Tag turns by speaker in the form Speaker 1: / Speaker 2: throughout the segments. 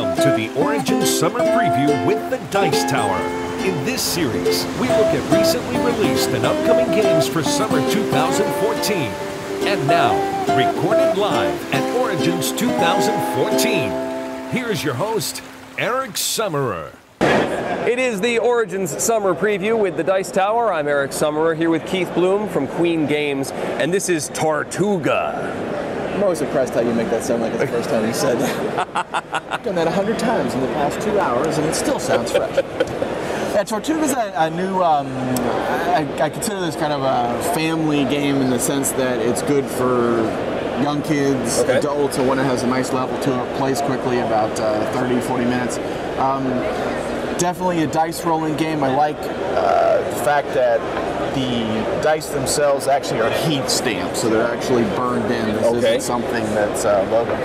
Speaker 1: Welcome to the Origin Summer Preview with the Dice Tower. In this series, we look at recently released and upcoming games for summer 2014. And now, recorded live at Origins 2014. Here's your host, Eric Summerer.
Speaker 2: It is the Origins Summer Preview with the Dice Tower. I'm Eric Summerer here with Keith Bloom from Queen Games, and this is Tortuga.
Speaker 3: I'm always impressed how you make that sound like it's the first time you said that. I've done that 100 times in the past 2 hours, and it still sounds fresh. Yeah, Tortuga's a new, I consider this kind of a family game in the sense that it's good for young kids, adults, or one that has a nice level to it, plays quickly, about 30, 40 minutes. Definitely a dice rolling game. I like the fact that the dice themselves actually are heat stamped, so they're actually burned in. This isn't something that's logo.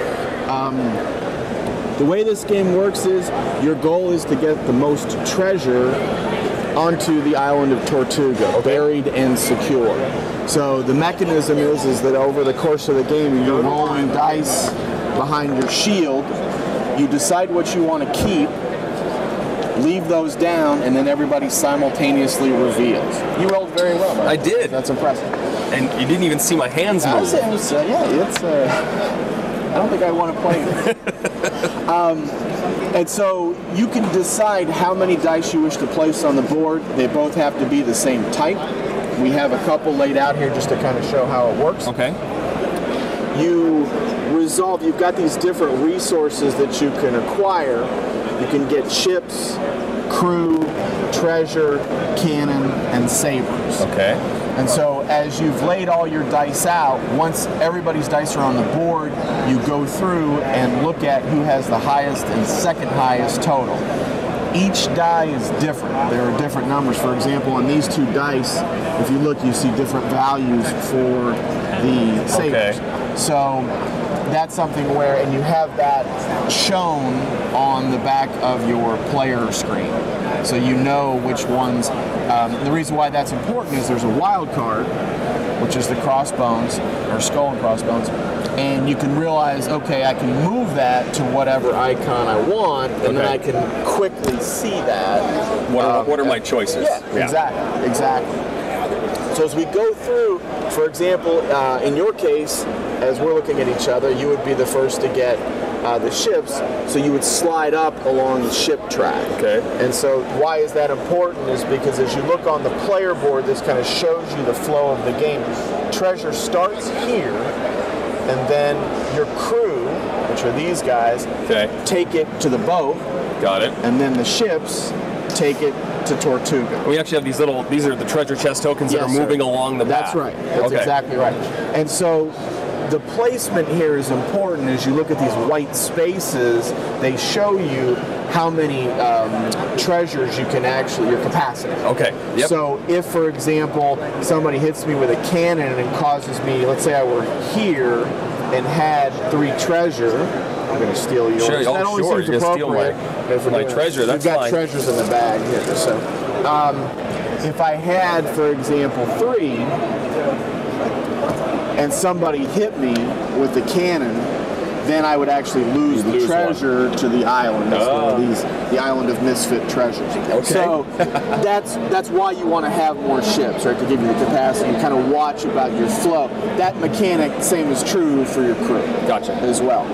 Speaker 3: The way this game works is your goal is to get the most treasure onto the island of Tortuga, buried and secure. So the mechanism is that over the course of the game, you're rolling dice behind your shield. You decide what you want to keep, leave those down, and then everybody simultaneously reveals. You rolled very well, right?
Speaker 2: I did.
Speaker 3: That's impressive.
Speaker 2: And you didn't even see my hands move.
Speaker 3: I don't think I want to play it. And so you can decide how many dice you wish to place on the board. They both have to be the same type. We have a couple laid out here just to kind of show how it works. You've got these different resources that you can acquire. You can get ships, crew, treasure, cannon, and sabers. And so as you've laid all your dice out, once everybody's dice are on the board, you go through and look at who has the highest and second highest total. Each die is different. There are different numbers. For example, on these two dice, if you look, you see different values for the sabers. So that's something where, and you have that shown on the back of your player screen. So you know which ones. The reason why that's important is there's a wild card, which is the crossbones, or skull and crossbones, and you can realize, okay, I can move that to whatever icon I want, and then I can quickly see that.
Speaker 2: What are my choices?
Speaker 3: Yeah, exactly. So as we go through, for example, in your case, as we're looking at each other, you would be the first to get the ships, so you would slide up along the ship track. And so why is that important is because as you look on the player board, this kind of shows you the flow of the game. Treasure starts here, and then your crew, which are these guys, take it to the boat. And then the ships take it to Tortuga.
Speaker 2: We actually have these are the treasure chest tokens that are moving along the map.
Speaker 3: That's right. That's exactly right. And so the placement here is important. As you look at these white spaces, they show you how many treasures you can actually, your capacity. So if, for example, somebody hits me with a cannon and causes me, let's say I were here and had 3 treasure, I'm going to steal yours.
Speaker 2: Sure,
Speaker 3: that always seems appropriate.
Speaker 2: Steal my treasure, that's fine.
Speaker 3: You've got treasures in the bag here. So if I had, for example, 3, and somebody hit me with the cannon, then I would actually lose the treasure to the island. The island of misfit treasures. So that's why you want to have more ships, right? To give you the capacity and kind of watch about your flow. That mechanic, same is true for your crew. As well.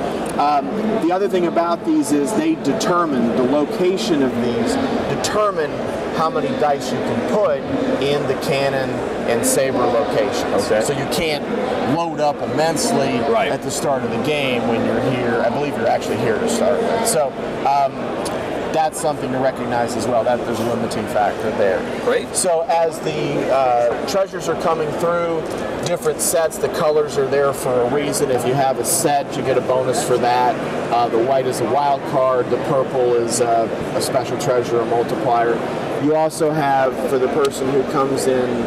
Speaker 3: The other thing about these is they determine the location of these, determine how many dice you can put in the cannon and saber locations. So you can't load up immensely at the start of the game when you're here. I believe you're actually here to start with. So that's something to recognize as well, that there's a limiting factor there. So as the treasures are coming through, different sets, the colors are there for a reason. If you have a set, you get a bonus for that. The white is a wild card, the purple is a special treasure, a multiplier. You also have, for the person who comes in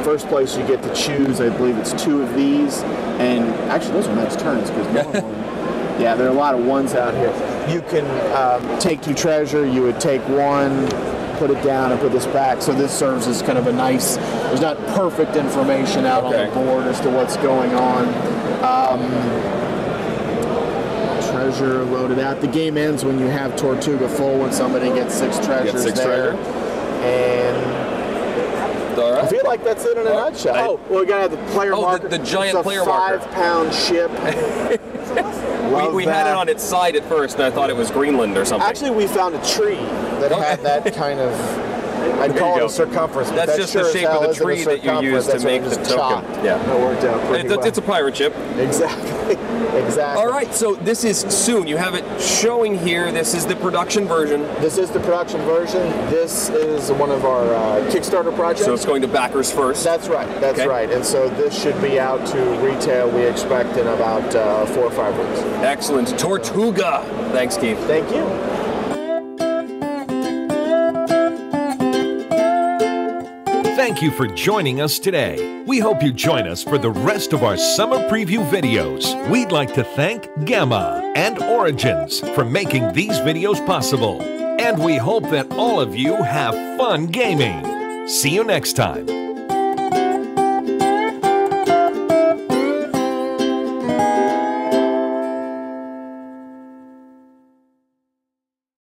Speaker 3: first place, you get to choose, I believe it's 2 of these, and actually those are nice turns, because there are a lot of ones out here. You can take 2 treasure, you would take 1, put it down and put this back, so this serves as kind of a nice, there's not perfect information out on the board as to what's going on. treasure loaded out. The game ends when you have Tortuga full, when somebody gets 6 treasures there. And
Speaker 2: all right.
Speaker 3: I feel like that's it in a nutshell. Oh, well, we gotta have the player marker.
Speaker 2: The giant player marker.
Speaker 3: It's a 5-pound ship.
Speaker 2: we had it on its side at first, and I thought it was Greenland or something.
Speaker 3: Actually, we found a tree that had that kind of, I'd call it a circumference. But
Speaker 2: that's just the shape of the tree that you use to make the token. Yeah,
Speaker 3: that worked out pretty well.
Speaker 2: It's a pirate ship.
Speaker 3: Exactly. Exactly.
Speaker 2: All right, so this is soon. You have it showing here. This is the production version.
Speaker 3: This is the production version. This is one of our Kickstarter projects.
Speaker 2: So it's going to backers first.
Speaker 3: That's right. That's right. And so this should be out to retail, we expect, in about 4 or 5 weeks.
Speaker 2: Excellent. Tortuga. Thanks, Keith.
Speaker 3: Thank you.
Speaker 1: Thank you for joining us today. We hope you join us for the rest of our summer preview videos. We'd like to thank Gamma and Origins for making these videos possible. And we hope that all of you have fun gaming. See you next time.